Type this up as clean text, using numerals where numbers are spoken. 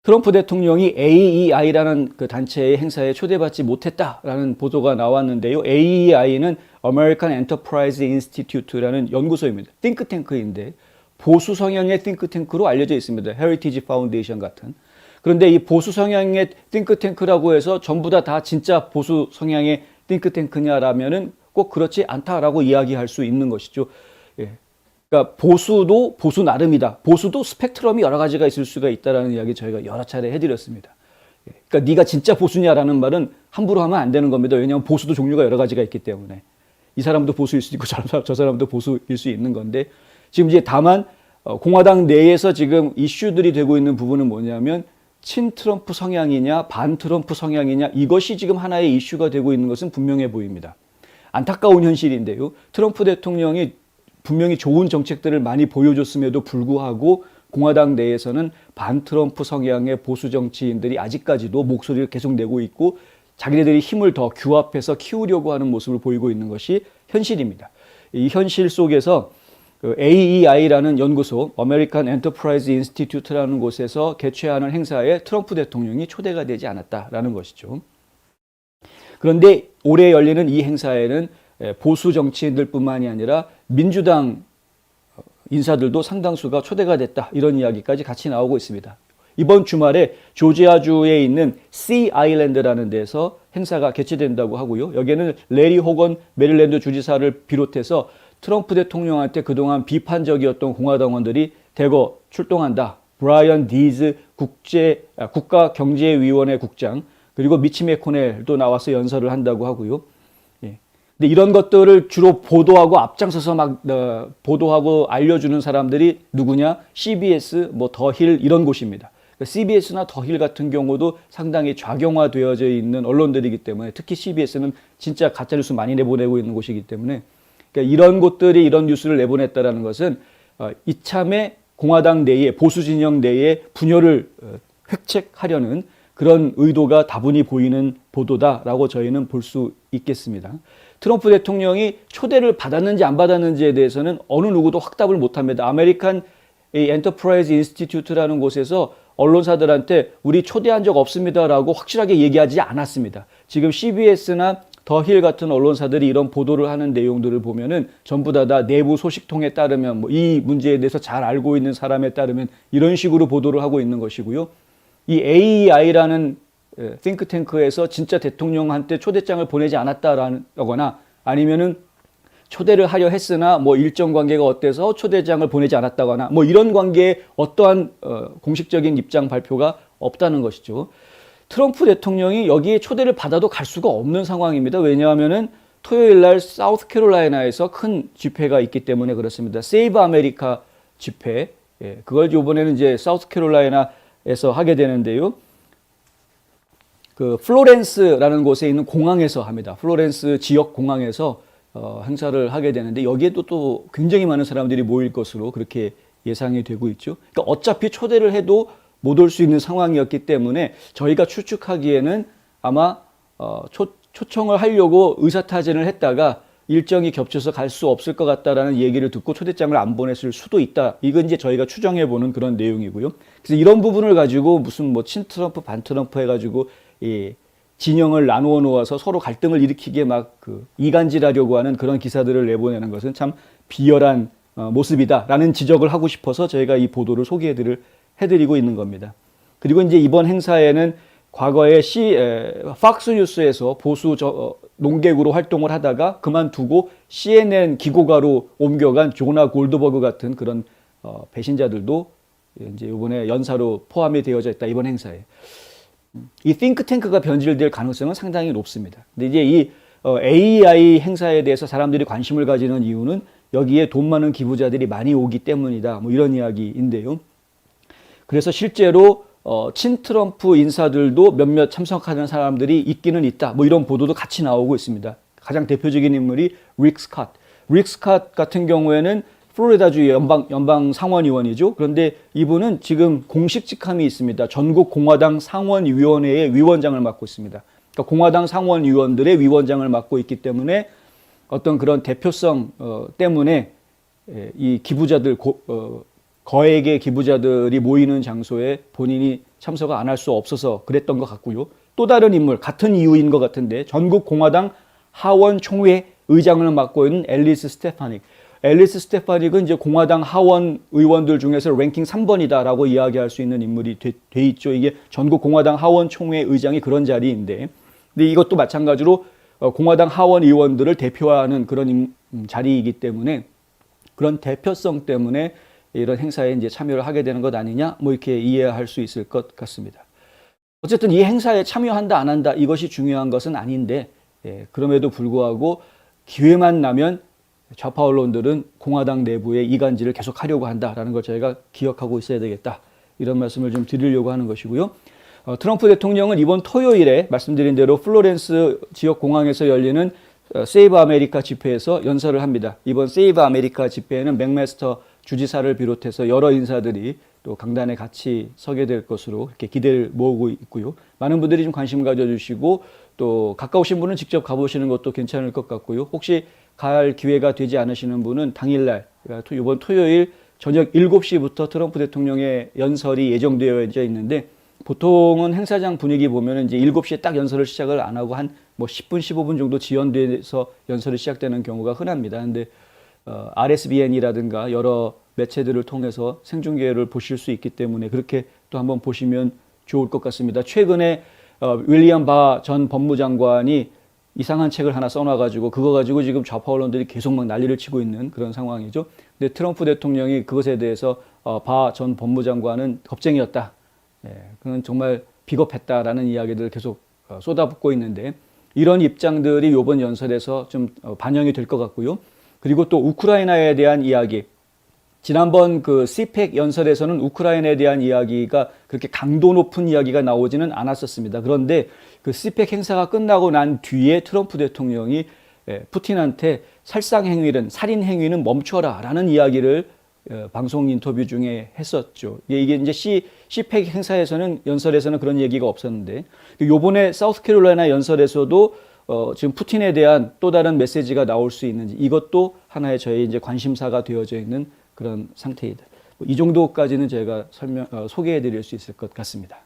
트럼프 대통령이 AEI라는 그 단체의 행사에 초대받지 못했다라는 보도가 나왔는데요. AEI는 American Enterprise Institute라는 연구소입니다. 띵크탱크인데 보수 성향의 띵크탱크로 알려져 있습니다. 헤리티지 파운데이션 같은. 그런데 이 보수 성향의 띵크탱크라고 해서 전부 다 진짜 보수 성향의 띵크탱크냐라면은 꼭 그렇지 않다라고 이야기할 수 있는 것이죠. 예. 그러니까 보수도 보수 나름이다. 보수도 스펙트럼이 여러 가지가 있을 수가 있다라는 이야기 저희가 여러 차례 해드렸습니다. 예. 그러니까 네가 진짜 보수냐라는 말은 함부로 하면 안 되는 겁니다. 왜냐하면 보수도 종류가 여러 가지가 있기 때문에 이 사람도 보수일 수 있고 저 사람도 보수일 수 있는 건데 지금 이제 다만 공화당 내에서 지금 이슈들이 되고 있는 부분은 뭐냐면 친트럼프 성향이냐 반트럼프 성향이냐 이것이 지금 하나의 이슈가 되고 있는 것은 분명해 보입니다. 안타까운 현실인데요. 트럼프 대통령이 분명히 좋은 정책들을 많이 보여줬음에도 불구하고 공화당 내에서는 반트럼프 성향의 보수 정치인들이 아직까지도 목소리를 계속 내고 있고 자기네들이 힘을 더 규합해서 키우려고 하는 모습을 보이고 있는 것이 현실입니다. 이 현실 속에서 AEI라는 연구소, American Enterprise Institute라는 곳에서 개최하는 행사에 트럼프 대통령이 초대가 되지 않았다라는 것이죠. 그런데 올해 열리는 이 행사에는 보수 정치인들뿐만이 아니라 민주당 인사들도 상당수가 초대가 됐다. 이런 이야기까지 같이 나오고 있습니다. 이번 주말에 조지아주에 있는 씨 아일랜드라는 데서 행사가 개최된다고 하고요. 여기에는 레리 호건 메릴랜드 주지사를 비롯해서 트럼프 대통령한테 그동안 비판적이었던 공화당원들이 대거 출동한다. 브라이언 디즈 국가경제위원회 국장 그리고 미치 매코넬도 나와서 연설을 한다고 하고요. 예. 근데 이런 것들을 주로 보도하고 앞장서서 막 보도하고 알려주는 사람들이 누구냐? CBS, 더 힐 이런 곳입니다. CBS나 더 힐 같은 경우도 상당히 좌경화되어져 있는 언론들이기 때문에 특히 CBS는 진짜 가짜뉴스 많이 내보내고 있는 곳이기 때문에 그러니까 이런 곳들이 이런 뉴스를 내보냈다는 것은 이참에 공화당 내에 보수 진영 내에 분열을 획책하려는 그런 의도가 다분히 보이는 보도다라고 저희는 볼 수 있겠습니다. 트럼프 대통령이 초대를 받았는지 안 받았는지에 대해서는 어느 누구도 확답을 못합니다. 아메리칸 엔터프라이즈 인스티튜트라는 곳에서 언론사들한테 우리 초대한 적 없습니다라고 확실하게 얘기하지 않았습니다. 지금 CBS나 더 힐 같은 언론사들이 이런 보도를 하는 내용들을 보면은 전부 다 내부 소식통에 따르면 이 문제에 대해서 잘 알고 있는 사람에 따르면 이런 식으로 보도를 하고 있는 것이고요. 이 AEI라는 띵크탱크에서 진짜 대통령한테 초대장을 보내지 않았다거나 아니면은 초대를 하려 했으나 일정 관계가 어때서 초대장을 보내지 않았다거나 이런 관계에 어떠한 공식적인 입장 발표가 없다는 것이죠. 트럼프 대통령이 여기에 초대를 받아도 갈 수가 없는 상황입니다. 왜냐하면은 토요일 날 사우스캐롤라이나에서 큰 집회가 있기 때문에 그렇습니다. 세이브 아메리카 집회. 예, 그걸 이번에는 이제 사우스캐롤라이나에서 하게 되는데요. 그 플로렌스라는 곳에 있는 공항에서 합니다. 플로렌스 지역 공항에서 행사를 하게 되는데 여기에도 또 굉장히 많은 사람들이 모일 것으로 그렇게 예상이 되고 있죠. 그러니까 어차피 초대를 해도 못 올 수 있는 상황이었기 때문에 저희가 추측하기에는 아마 초청을 하려고 의사타진을 했다가 일정이 겹쳐서 갈 수 없을 것 같다라는 얘기를 듣고 초대장을 안 보냈을 수도 있다. 이건 이제 저희가 추정해보는 그런 내용이고요. 그래서 이런 부분을 가지고 무슨 친트럼프 반트럼프 해가지고 진영을 나누어 놓아서 서로 갈등을 일으키게 막 이간질하려고 하는 그런 기사들을 내보내는 것은 참 비열한 모습이다라는 지적을 하고 싶어서 저희가 이 보도를 해드리고 있는 겁니다. 그리고 이제 이번 행사에는 과거에 팍스 뉴스에서 보수 농객으로 활동을 하다가 그만두고 CNN 기고가로 옮겨간 조나 골드버그 같은 그런 배신자들도 이제 이번에 연사로 포함이 되어져 있다. 이번 행사에. 이 띵크탱크가 변질될 가능성은 상당히 높습니다. 근데 이제 이 AEI 행사에 대해서 사람들이 관심을 가지는 이유는 여기에 돈 많은 기부자들이 많이 오기 때문이다. 이런 이야기인데요. 그래서 실제로 친트럼프 인사들도 몇몇 참석하는 사람들이 있기는 있다. 이런 보도도 같이 나오고 있습니다. 가장 대표적인 인물이 릭 스캇. 릭 스캇 같은 경우에는 플로리다주 연방 상원의원이죠. 그런데 이분은 지금 공식 직함이 있습니다. 전국 공화당 상원위원회의 위원장을 맡고 있습니다. 그러니까 공화당 상원의원들의 위원장을 맡고 있기 때문에 어떤 그런 대표성 때문에 이 기부자들 거액의 기부자들이 모이는 장소에 본인이 참석 안 할 수 없어서 그랬던 것 같고요. 또 다른 인물, 같은 이유인 것 같은데 전국 공화당 하원 총회 의장을 맡고 있는 앨리스 스테파닉. 앨리스 스테파닉은 이제 공화당 하원 의원들 중에서 랭킹 3번이다라고 이야기할 수 있는 인물이 돼 있죠. 이게 전국 공화당 하원 총회 의장이 그런 자리인데, 근데 이것도 마찬가지로 공화당 하원 의원들을 대표하는 그런 자리이기 때문에 그런 대표성 때문에 이런 행사에 이제 참여를 하게 되는 것 아니냐, 뭐 이렇게 이해할 수 있을 것 같습니다. 어쨌든 이 행사에 참여한다 안 한다 이것이 중요한 것은 아닌데, 그럼에도 불구하고 기회만 나면 좌파 언론들은 공화당 내부의 이간질을 계속 하려고 한다라는 걸 저희가 기억하고 있어야 되겠다, 이런 말씀을 좀 드리려고 하는 것이고요. 트럼프 대통령은 이번 토요일에 말씀드린 대로 플로렌스 지역 공항에서 열리는 세이브 아메리카 집회에서 연설을 합니다. 이번 세이브 아메리카 집회에는 맥메스터 주지사를 비롯해서 여러 인사들이 또 강단에 같이 서게 될 것으로 이렇게 기대를 모으고 있고요. 많은 분들이 좀 관심 가져주시고 또 가까우신 분은 직접 가보시는 것도 괜찮을 것 같고요. 혹시 갈 기회가 되지 않으시는 분은 당일날, 그러니까 이번 토요일 저녁 7시부터 트럼프 대통령의 연설이 예정되어 있는데, 보통은 행사장 분위기 보면 이제 7시에 딱 연설을 시작을 안 하고 한 뭐 10분, 15분 정도 지연돼서 연설이 시작되는 경우가 흔합니다. 근데 RSBN이라든가 여러 매체들을 통해서 생중계를 보실 수 있기 때문에 그렇게 또 한번 보시면 좋을 것 같습니다. 최근에 윌리엄 바 전 법무장관이 이상한 책을 하나 써놔가지고 그거 가지고 지금 좌파 언론들이 계속 막 난리를 치고 있는 그런 상황이죠. 근데 트럼프 대통령이 그것에 대해서 바 전 법무장관은 겁쟁이였다, 그건 정말 비겁했다라는 이야기들을 계속 쏟아붓고 있는데, 이런 입장들이 이번 연설에서 좀 반영이 될 것 같고요. 그리고 또 우크라이나에 대한 이야기, 지난번 그 CPEC 연설에서는 우크라이나에 대한 이야기가 그렇게 강도 높은 이야기가 나오지는 않았었습니다. 그런데 그 CPEC 행사가 끝나고 난 뒤에 트럼프 대통령이 푸틴한테 살상 행위는, 살인 행위는 멈춰라 라는 이야기를 방송 인터뷰 중에 했었죠. 이게 이제 CPEC 행사에서는, 연설에서는 그런 얘기가 없었는데, 요번에 사우스캐롤라이나 연설에서도 지금 푸틴에 대한 또 다른 메시지가 나올 수 있는지, 이것도 하나의 저희 이제 관심사가 되어져 있는 그런 상태이다. 이 정도까지는 제가 소개해 드릴 수 있을 것 같습니다.